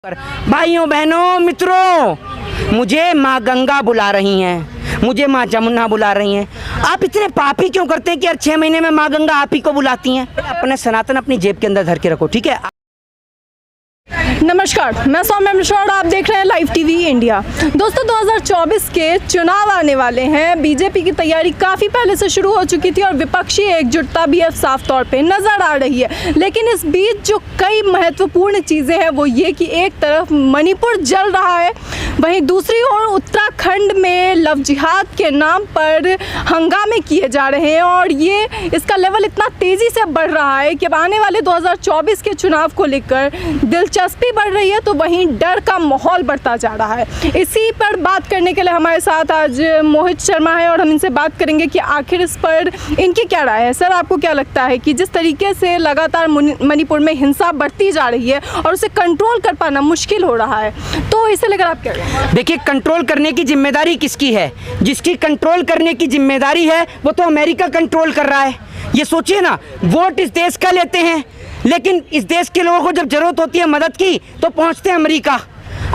भाइयों बहनों मित्रों, मुझे माँ गंगा बुला रही हैं, मुझे माँ जमुना बुला रही हैं। आप इतने पापी क्यों करते हैं कि हर 6 महीने में माँ गंगा आप ही को बुलाती हैं? अपने सनातन अपनी जेब के अंदर धर के रखो, ठीक है। नमस्कार, मैं सौम्या मिश्रा और आप देख रहे हैं लाइव टीवी इंडिया। दोस्तों 2024 के चुनाव आने वाले हैं। बीजेपी की तैयारी काफ़ी पहले से शुरू हो चुकी थी और विपक्षी एकजुटता भी अब साफ तौर पे नज़र आ रही है। लेकिन इस बीच जो कई महत्वपूर्ण चीज़ें हैं वो ये कि एक तरफ मणिपुर जल रहा है, वहीं दूसरी ओर उत्तराखंड में लव जिहाद के नाम पर हंगामे किए जा रहे हैं और ये इसका लेवल इतना तेज़ी से बढ़ रहा है कि अब आने वाले 2024 के चुनाव को लेकर दिलचस्पी बढ़ रही है तो वहीं डर का माहौल बढ़ता जा रहा है। इसी पर बात करने के लिए हमारे साथ आज मोहित शर्मा है और हम इनसे बात करेंगे कि आखिर इस पर इनकी क्या राय है। सर, आपको क्या लगता है कि जिस तरीके से लगातार मणिपुर में हिंसा बढ़ती जा रही है और उसे कंट्रोल कर पाना मुश्किल हो रहा है, तो इसे लेकर आप क्या कहेंगे? देखिए, कंट्रोल करने की जिम्मेदारी किसकी है? जिसकी कंट्रोल करने की जिम्मेदारी है वो तो अमेरिका कंट्रोल कर रहा है। ये सोचिए ना, वोट इस देश का लेते हैं लेकिन इस देश के लोगों को जब जरूरत होती है मदद की तो पहुंचते हैं अमेरिका।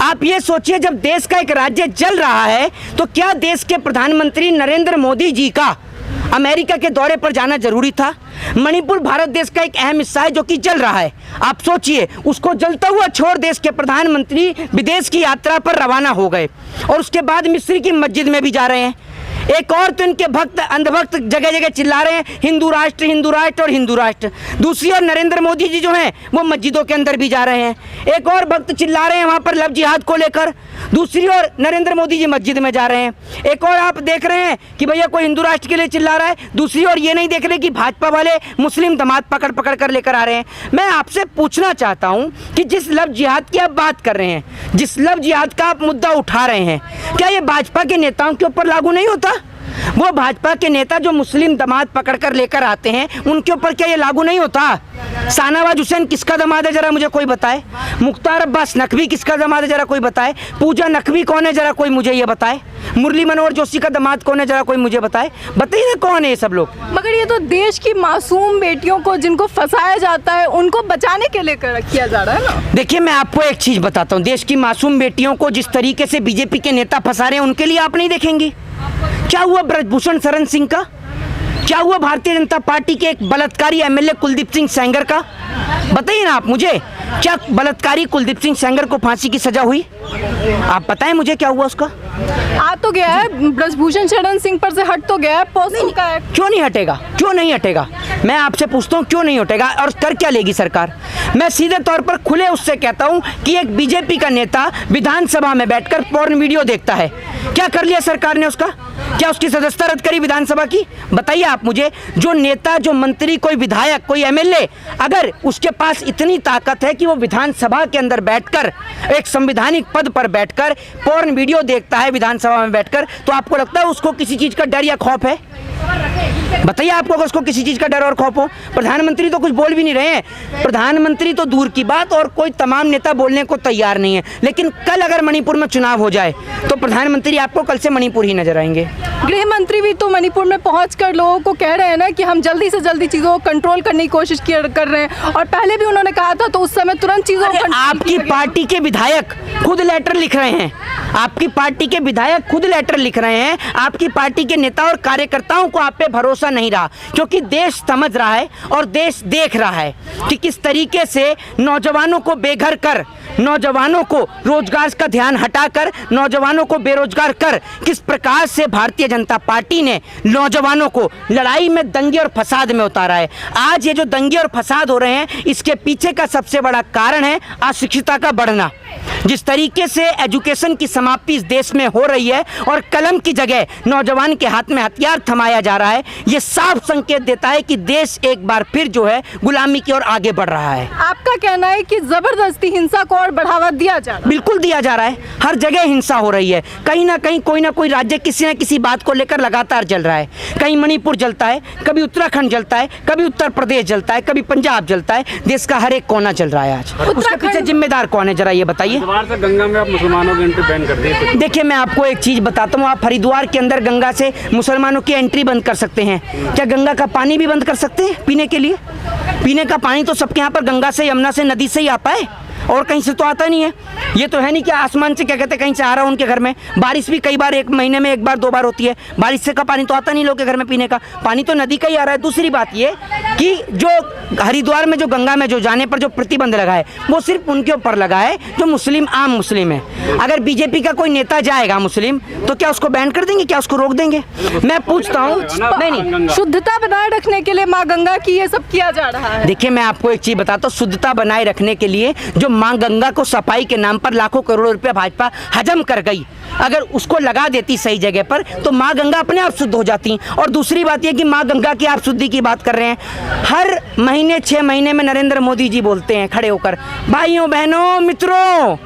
आप ये सोचिए, जब देश का एक राज्य जल रहा है तो क्या देश के प्रधानमंत्री नरेंद्र मोदी जी का अमेरिका के दौरे पर जाना जरूरी था? मणिपुर भारत देश का एक अहम हिस्सा है जो कि जल रहा है। आप सोचिए, उसको जलता हुआ छोड़ देश के प्रधानमंत्री विदेश की यात्रा पर रवाना हो गए और उसके बाद मिस्र की मस्जिद में भी जा रहे हैं। एक और तो इनके भक्त अंधभक्त जगह जगह चिल्ला रहे हैं हिंदू राष्ट्र और हिंदू राष्ट्र। दूसरी ओर नरेंद्र मोदी जी जो हैं वो मस्जिदों के अंदर भी जा रहे हैं। एक और भक्त चिल्ला रहे हैं वहाँ पर लव जिहाद को लेकर, दूसरी ओर नरेंद्र मोदी जी मस्जिद में जा रहे हैं। एक और आप देख रहे हैं कि भैया कोई हिंदू राष्ट्र के लिए चिल्ला रहा है, दूसरी ओर ये नहीं देख रहे कि भाजपा वाले मुस्लिम दामाद पकड़ पकड़ कर लेकर आ रहे हैं। मैं आपसे पूछना चाहता हूँ कि जिस लव जिहाद की आप बात कर रहे हैं, जिस लव जिहाद का आप मुद्दा उठा रहे हैं, क्या ये भाजपा के नेताओं के ऊपर लागू नहीं होता? वो भाजपा के नेता जो मुस्लिम दामाद पकड़ कर लेकर आते हैं उनके ऊपर क्या ये लागू नहीं होता? शाहनवाज हुसैन किसका दामाद है जरा मुझे कोई बताए? मुख्तार अब्बास नकवी किसका दामाद है जरा कोई बताए? पूजा नकवी कौन है जरा कोई मुझे ये बताए? मुरली मनोहर जोशी का दामाद कौन है जरा कोई मुझे बताए? बताइए ना कौन है ये सब लोग? मगर ये तो देश की मासूम बेटियों को जिनको फंसाया जाता है उनको बचाने के लिए किया जा रहा है ना। देखिए, मैं आपको एक चीज बताता हूँ, देश की मासूम बेटियों को जिस तरीके से बीजेपी के नेता फंसा रहे हैं उनके लिए आप नहीं देखेंगी? क्या हुआ ब्रजभूषण शरण सिंह का? क्या हुआ भारतीय जनता पार्टी के एक बलात्कारी एमएलए कुलदीप सिंह सेंगर का? बताइए ना आप मुझे, क्या बलात्कारी कुलदीप सिंह सेंगर को फांसी की सजा हुई? आप बताएं मुझे क्या हुआ उसका? आ तो गया है, ब्रजभूषण शरण सिंह पर से हट तो गया है, पोस्को का है। क्यों नहीं हटेगा? क्यों नहीं हटेगा? मैं आपसे पूछता हूँ क्यों नहीं हटेगा और कर क्या लेगी सरकार? मैं सीधे तौर पर खुले उससे कहता हूँ कि एक बीजेपी का नेता विधानसभा में बैठकर पोर्न वीडियो देखता है, क्या कर लिया सरकार ने उसका? क्या उसकी सदस्यता रद्द करी विधानसभा की? बताइए आप मुझे। जो नेता, जो मंत्री, कोई विधायक, कोई एमएलए, अगर उसके पास इतनी ताकत है कि वो विधानसभा के अंदर बैठकर एक संवैधानिक पद पर बैठकर पोर्न वीडियो देखता है विधानसभा में बैठकर, तो आपको लगता है उसको किसी चीज का डर या खौफ है? बताइए आपको अगर उसको किसी चीज का डर और खौफ हो? प्रधानमंत्री तो कुछ बोल भी नहीं रहे हैं। प्रधानमंत्री तो दूर की बात और कोई तमाम नेता बोलने को तैयार नहीं है। लेकिन कल अगर मणिपुर में चुनाव हो जाए तो प्रधानमंत्री आपको कल से मणिपुर ही नजर आएंगे। गृह मंत्री भी तो मणिपुर में पहुंचकर लोगों को कह रहे हैं ना कि हम जल्दी से जल्दी चीजों को कंट्रोल करने की कोशिश कर रहे हैं और पहले भी उन्होंने कहा था तो उस समय तुरंत चीजों को। आपकी पार्टी के विधायक खुद लेटर लिख रहे हैं, आपकी पार्टी के विधायक खुद लेटर लिख रहे हैं। आपकी पार्टी के नेता और कार्यकर्ताओं को आप पे भरोसा नहीं रहा क्योंकि देश समझ रहा है और देश देख रहा है कि किस तरीके से नौजवानों को बेघर कर, नौजवानों को रोजगार का ध्यान हटाकर नौजवानों को बेरोजगार कर किस प्रकार से भारतीय जनता पार्टी ने नौजवानों को लड़ाई में, दंगे और फसाद में उतारा है। आज ये जो दंगे और फसाद हो रहे हैं इसके पीछे का सबसे बड़ा कारण है अशिक्षितता का बढ़ना। जिस तरीके से एजुकेशन की समाप्ति इस देश में हो रही है और कलम की जगह नौजवान के हाथ में हथियार थमाया जा रहा है, ये साफ संकेत देता है कि देश एक बार फिर जो है गुलामी की ओर आगे बढ़ रहा है। आपका कहना है कि जबरदस्ती हिंसा को और बढ़ावा दिया जा रहा है? बिल्कुल दिया जा रहा है, हर जगह हिंसा हो रही है। कहीं ना कहीं कोई ना कोई राज्य किसी न किसी बात को लेकर लगातार जल रहा है। कहीं मणिपुर जलता है, कभी उत्तराखंड जलता है, कभी उत्तर प्रदेश जलता है, कभी पंजाब जलता है। देश का हर एक कोना जल रहा है आज। उसके पीछे जिम्मेदार कौन है जरा ये बताइए? से गंगा में आप मुसलमानों की एंट्री बैन कर दिए। देखिए, मैं आपको एक चीज बताता हूँ, आप हरिद्वार के अंदर गंगा से मुसलमानों की एंट्री बंद कर सकते हैं, क्या गंगा का पानी भी बंद कर सकते हैं पीने के लिए? पीने का पानी तो सबके यहाँ पर गंगा से, यमुना से, नदी से ही आता है। और कहीं से तो आता नहीं है। ये तो है नहीं कि आसमान से क्या कहते हैं कहीं से आ रहा है उनके घर में। बारिश भी कई बार एक महीने में एक बार दो बार होती है, बारिश से का पानी तो आता नहीं लोग के घर में पीने का, पानी तो नदी का ही आ रहा है। दूसरी बात ये कि जो हरिद्वार में जो गंगा में जो जाने पर जो प्रतिबंध लगा है वो सिर्फ उनके ऊपर लगा है जो मुस्लिम आम मुस्लिम है। अगर बीजेपी का कोई नेता जाएगा मुस्लिम तो क्या उसको बैन कर देंगे, क्या उसको रोक देंगे? मैं पूछता हूँ। नहीं, शुद्धता बनाए रखने के लिए माँ गंगा की ये सब किया जा रहा है। देखिए मैं आपको एक चीज बताता हूँ, शुद्धता बनाए रखने के लिए जो मां गंगा को सफाई के नाम पर लाखों करोड़ों रुपए भाजपा हजम कर गई, अगर उसको लगा देती सही जगह पर तो मां गंगा अपने आप शुद्ध हो जाती। और दूसरी बात यह कि मां गंगा की आप शुद्धि की बात कर रहे हैं, हर महीने 6 महीने में नरेंद्र मोदी जी बोलते हैं खड़े होकर, भाइयों बहनों मित्रों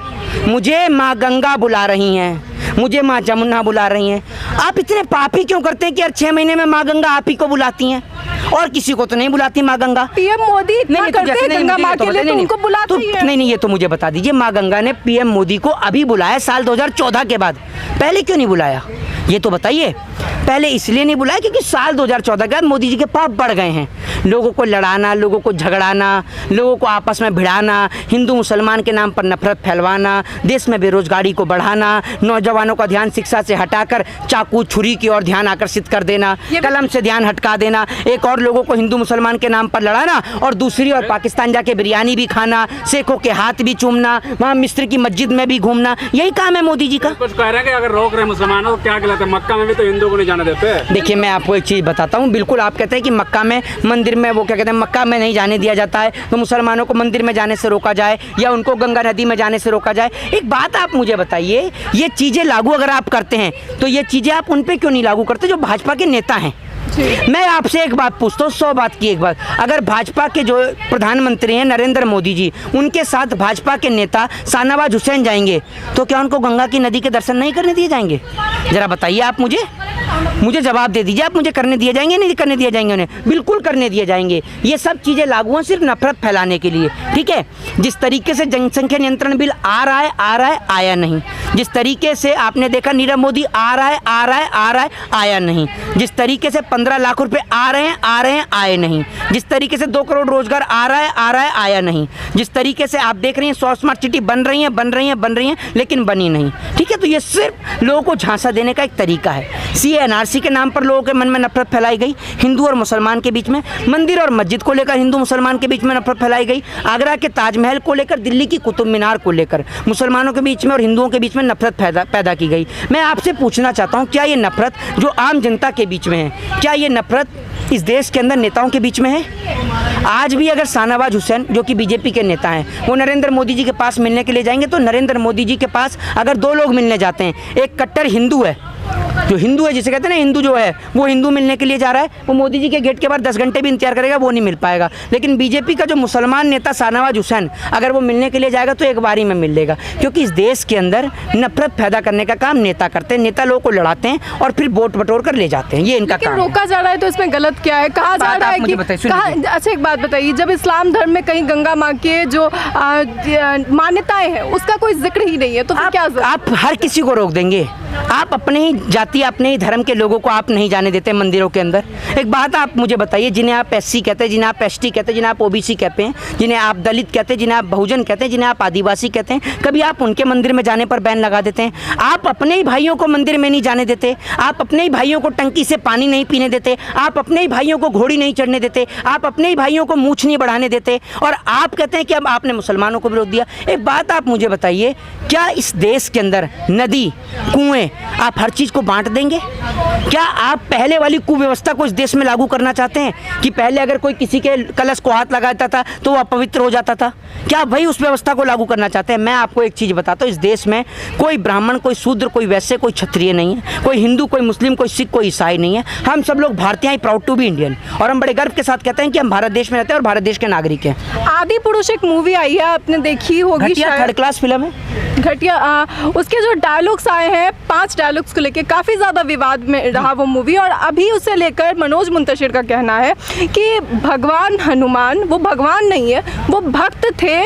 मुझे मां गंगा बुला रही हैं, मुझे माँ जमुना बुला रही हैं। आप इतने पापी क्यों करते हैं कि यार 6 महीने में माँ गंगा आप ही को बुलाती हैं और किसी को तो नहीं बुलाती माँ गंगा? पीएम मोदी इतना करते हैं गंगा माँ के लिए तो उनको बुलाते ही हैं। नहीं, ये तो मुझे बता दीजिए, माँ गंगा ने पीएम मोदी को अभी बुलाया साल 2014 के बाद, पहले क्यों नहीं बुलाया ये तो बताइए। पहले इसलिए नहीं बुलाया क्योंकि साल 2014 के बाद मोदी जी के पाप बढ़ गए हैं, लोगों को लड़ाना, लोगों को झगड़ाना, लोगों को आपस में भिड़ाना, हिंदू मुसलमान के नाम पर नफरत फैलवाना, देश में बेरोजगारी को बढ़ाना, नौजवानों का ध्यान शिक्षा से हटाकर चाकू छुरी की ओर ध्यान आकर्षित कर देना, कलम से ध्यान हटका देना, एक और लोगों को हिंदू मुसलमान के नाम पर लड़ाना और दूसरी ओर पाकिस्तान जाके बिरयानी भी खाना, शेखों के हाथ भी चूमना, वहाँ मिस्र की मस्जिद में भी घूमना, यही काम है मोदी जी का। कुछ कह रहे हैं कि अगर रोक रहे मुसलमानों को क्या गलत है, मक्का में भी तो हिंदू को नहीं जाने देते। देखिए मैं आपको एक चीज़ बताता हूँ, बिल्कुल आप कहते हैं कि मक्का में मंदिर में वो क्या कहते हैं मक्का में नहीं जाने दिया जाता है तो मुसलमानों को मंदिर में जाने से रोका जाए या उनको गंगा नदी में जाने से रोका जाए। एक बात आप मुझे बताइए, ये चीज़ें लागू अगर आप करते हैं तो ये चीज़ें आप उन पर क्यों नहीं लागू करते जो भाजपा के नेता हैं? मैं आपसे एक बात पूछता हूँ, 100 बात की एक बात, अगर भाजपा के जो प्रधानमंत्री हैं नरेंद्र मोदी जी, उनके साथ भाजपा के नेता शाहनवाज हुसैन जाएंगे तो क्या उनको गंगा की नदी के दर्शन नहीं करने दिए जाएंगे? जरा बताइए आप मुझे जवाब दे दीजिए, आप मुझे करने दिए जाएंगे नहीं करने दिए जाएंगे? उन्हें बिल्कुल करने दिए जाएंगे। ये सब चीज़ें लागू हैं सिर्फ नफरत फैलाने के लिए, ठीक है? जिस तरीके से जनसंख्या नियंत्रण बिल आ रहा है आया नहीं, जिस तरीके से आपने देखा नीरव मोदी आ रहा है आया नहीं, जिस तरीके से 15 लाख रुपए आ रहे हैं आए नहीं, जिस तरीके से 2 करोड़ रोजगार आ रहा है आया नहीं, जिस तरीके से आप देख रहे हैं 100 स्मार्ट सिटी बन रही हैं लेकिन बनी नहीं, ठीक है? तो ये सिर्फ लोगों को झांसा देने का एक तरीका है। CA/NRC के नाम पर लोगों के मन में नफरत फैलाई गई, हिंदू और मुसलमान के बीच में, मंदिर और मस्जिद को लेकर हिंदू मुसलमान के बीच में नफरत फैलाई गई, आगरा के ताजमहल को लेकर, दिल्ली की कुतुब मीनार को लेकर मुसलमानों के बीच में और हिंदुओं के बीच में नफरत पैदा की गई। मैं आपसे पूछना चाहता हूँ, क्या ये नफरत जो आम जनता के बीच में है, क्या ये नफरत इस देश के अंदर नेताओं के बीच में है? आज भी अगर शाहनवाज हुसैन जो कि बीजेपी के नेता हैं वो नरेंद्र मोदी जी के पास मिलने के लिए जाएंगे तो नरेंद्र मोदी जी के पास अगर 2 लोग मिलने जाते हैं, एक कट्टर हिंदू है, जो हिंदू है जिसे कहते हैं ना हिंदू जो है वो हिंदू मिलने के लिए जा रहा है, वो मोदी जी के गेट के बाहर 10 घंटे भी इंतजार करेगा, वो नहीं मिल पाएगा। लेकिन बीजेपी का जो मुसलमान नेता शाहनवाज हुसैन अगर वो मिलने के लिए जाएगा तो एक बारी में मिल लेगा, क्योंकि इस देश के अंदर नफरत पैदा करने का काम नेता करते हैं, नेता लोगों को लड़ाते हैं और फिर वोट बटोर कर ले जाते हैं, ये इनका काम है। रोका जा रहा है तो इसमें गलत क्या है? कहा जा रहा है कि अच्छा एक बात बताइए, जब इस्लाम धर्म में कहीं गंगा माँ के जो मान्यताएं हैं उसका कोई जिक्र ही नहीं है तो फिर क्या आप हर किसी को रोक देंगे? आप अपने ही जाति अपने ही धर्म के लोगों को आप नहीं जाने देते मंदिरों के अंदर। एक बात आप मुझे बताइए, जिन्हें आप SC कहते हैं, जिन्हें आप ST कहते हैं, जिन्हें आप OBC कहते हैं, जिन्हें आप दलित कहते हैं, जिन्हें आप बहुजन कहते हैं, जिन्हें आप आदिवासी कहते हैं, कभी आप उनके मंदिर में जाने पर बैन लगा देते हैं? आप अपने ही भाइयों को मंदिर में नहीं जाने देते, आप अपने ही भाइयों को टंकी से पानी नहीं पीने देते, आप अपने ही भाइयों को घोड़ी नहीं चढ़ने देते, आप अपने ही भाइयों को मूछ नहीं बढ़ाने देते और आप कहते हैं कि अब आपने मुसलमानों को विरोध दिया। एक बात आप मुझे बताइए, क्या इस देश के अंदर नदी कुएं आप हर चीज़ को बांट देंगे? क्या आप पहले वाली कुव्यवस्था को इस देश में लागू करना चाहते हैं कि पहले अगर कोई किसी के कलश को हाथ लगाता था तो वो अपवित्र हो जाता था? क्या वही उस व्यवस्था को लागू करना चाहते हैं? मैं आपको एक चीज़ बताता हूँ, इस देश में कोई ब्राह्मण, कोई शूद्र, कोई वैश्य, कोई क्षत्रिय नहीं है, कोई हिंदू, कोई मुस्लिम, कोई सिख, कोई ईसाई नहीं है। हम सब लोग भारतीय हैं, प्राउड टू बी इंडियन, और हम बड़े गर्व के साथ कहते हैं कि हम भारत देश में रहते हैं और भारत देश के नागरिक हैं। आदि पुरुष एक मूवी आई है, आपने देखी होगी शायद, 3rd क्लास फिल्म है। घटिया उसके जो डायलॉग्स आए हैं 5 डायलॉग्स को लेके काफ़ी ज़्यादा विवाद में रहा वो मूवी। और अभी उसे लेकर मनोज मुंतशिर का कहना है कि भगवान हनुमान वो भगवान नहीं है, वो भक्त थे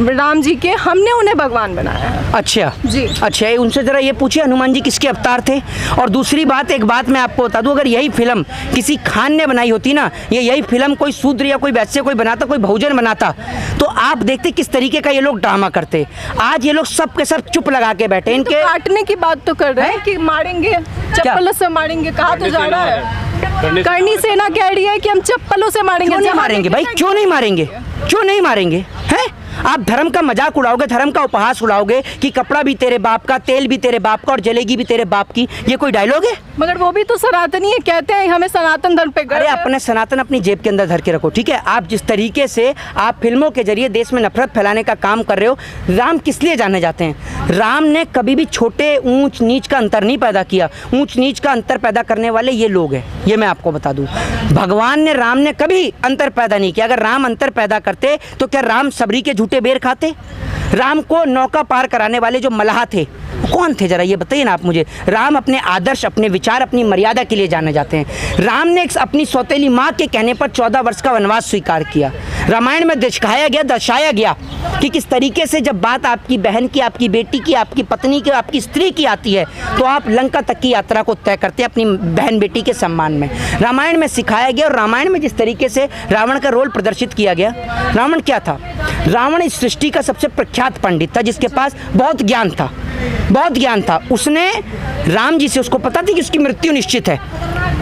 राम जी के, हमने उन्हें भगवान बनाया है। अच्छा जी। अच्छा, ये उनसे ज़रा ये पूछिए हनुमान जी किसके अवतार थे। और दूसरी बात, एक बात मैं आपको बता दूं, अगर यही फिल्म किसी खान ने बनाई होती ना, यही फिल्म कोई शूद्र या कोई वैश्य कोई बनाता, कोई बहुजन बनाता, तो आप देखते किस तरीके का ये लोग ड्रामा करते। आज ये लोग सब के सब चुप लगा के बैठे। तो इनके काटने की बात तो कर रहे हैं कि मारेंगे, चप्पलों से मारेंगे, कहा तो जा रहा है। करनी सेना कह रही है कि हम चप्पलों से मारेंगे। क्यों नहीं मारेंगे भाई, क्यों नहीं मारेंगे, क्यों नहीं मारेंगे हैं? आप धर्म का मजाक उड़ाओगे, धर्म का उपहास उड़ाओगे कि कपड़ा भी तेरे बाप का, तेल भी तेरे बाप का और जलेगी भी तेरे बाप की, ये कोई डायलॉग है? मगर वो भी तो सनातनी है, कहते हैं हमें सनातन धर्म पे गर्व अरे है। अपने सनातन अपनी जेब के अंदर धर के रखो, ठीक है। आप जिस तरीके से आप फिल्मों के जरिए देश में नफरत फैलाने का काम कर रहे हो, राम किस लिए जाने जाते हैं? राम ने कभी भी छोटे ऊंच नीच का अंतर नहीं पैदा किया। ऊंच नीच का अंतर पैदा करने वाले ये लोग हैं, ये मैं आपको बता दूं। भगवान ने, राम ने कभी अंतर पैदा नहीं किया। अगर राम अंतर पैदा करते तो क्या राम सबरी के झूठे बेर खाते? राम को नौका पार कराने वाले जो मल्लाह थे कौन थे, जरा ये बताइए ना आप मुझे। राम अपने आदर्श, अपने विचार, अपनी मर्यादा के लिए जाने जाते हैं। राम ने अपनी सौतेली माँ के कहने पर 14 वर्ष का वनवास स्वीकार किया। रामायण में दिखाया गया, दर्शाया गया कि किस तरीके से जब बात आपकी बहन की, आपकी बेटी की, आपकी पत्नी की, आपकी स्त्री की आती है तो आप लंका तक की यात्रा को तय करते हैं अपनी बहन बेटी के सम्मान में। रामायण में सिखाया गया। और रामायण में जिस तरीके से रावण का रोल प्रदर्शित किया गया, रावण क्या था? रावण इस सृष्टि का सबसे प्रख्यात पंडित था जिसके पास बहुत ज्ञान था, बहुत ज्ञान था। उसने राम जी से, उसको पता थी कि उसकी मृत्यु निश्चित है।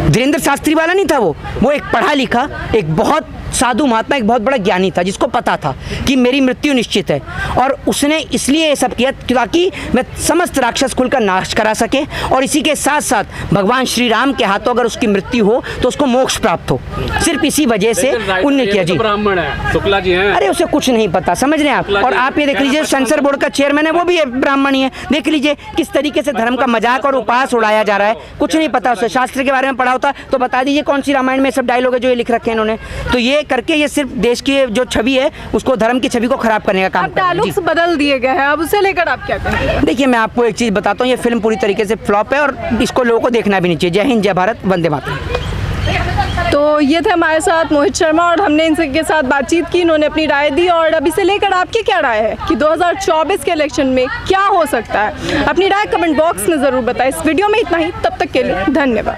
धीरेन्द्र शास्त्री वाला नहीं था वो एक पढ़ा लिखा, एक बहुत साधु महात्मा, एक बहुत बड़ा ज्ञानी था जिसको पता था कि मेरी मृत्यु निश्चित है। और उसने इसलिए ये सब किया ताकि मैं समस्त राक्षस कुल का नाश करा सके और इसी के साथ साथ भगवान श्री राम के हाथों अगर उसकी मृत्यु हो तो उसको मोक्ष प्राप्त हो। सिर्फ इसी वजह से उन्होंने किया। जी, ब्राह्मण है, शुक्ला जी हैं। अरे उसे कुछ नहीं पता, समझ रहे हैं आप। और आप ये देख लीजिए, सेंसर बोर्ड का चेयरमैन है, वो भी ब्राह्मण ही है। देख लीजिए किस तरीके से धर्म का मजाक और उपहास उड़ाया जा रहा है। कुछ नहीं पता उसे, शास्त्र के बारे में पढ़ा होता तो बता दीजिए कौन सी रामायण में सब डायलॉग है जो ये लिख रखे हैं इन्होंने। तो ये करके ये सिर्फ देश की जो छवि है उसको, धर्म की छवि को खराब करने का काम कर रहे हैं। डायलॉग्स बदल दिए गए हैं, अब उसे लेकर आप क्या कहेंगे? देखिए मैं आपको एक चीज़ बताता हूँ, ये फिल्म पूरी तरीके से फ्लॉप है और इसको लोगों को देखना भी नहीं चाहिए। जय हिंद, जय भारत, वंदे मातरम। तो ये थे हमारे साथ मोहित शर्मा और हमने इनसे के साथ बातचीत की, इन्होंने अपनी राय दी। और अब इसे लेकर आपकी क्या राय है कि 2024 के इलेक्शन में क्या हो सकता है? अपनी राय कमेंट बॉक्स में ज़रूर बताएं। इस वीडियो में इतना ही, तब तक के लिए धन्यवाद।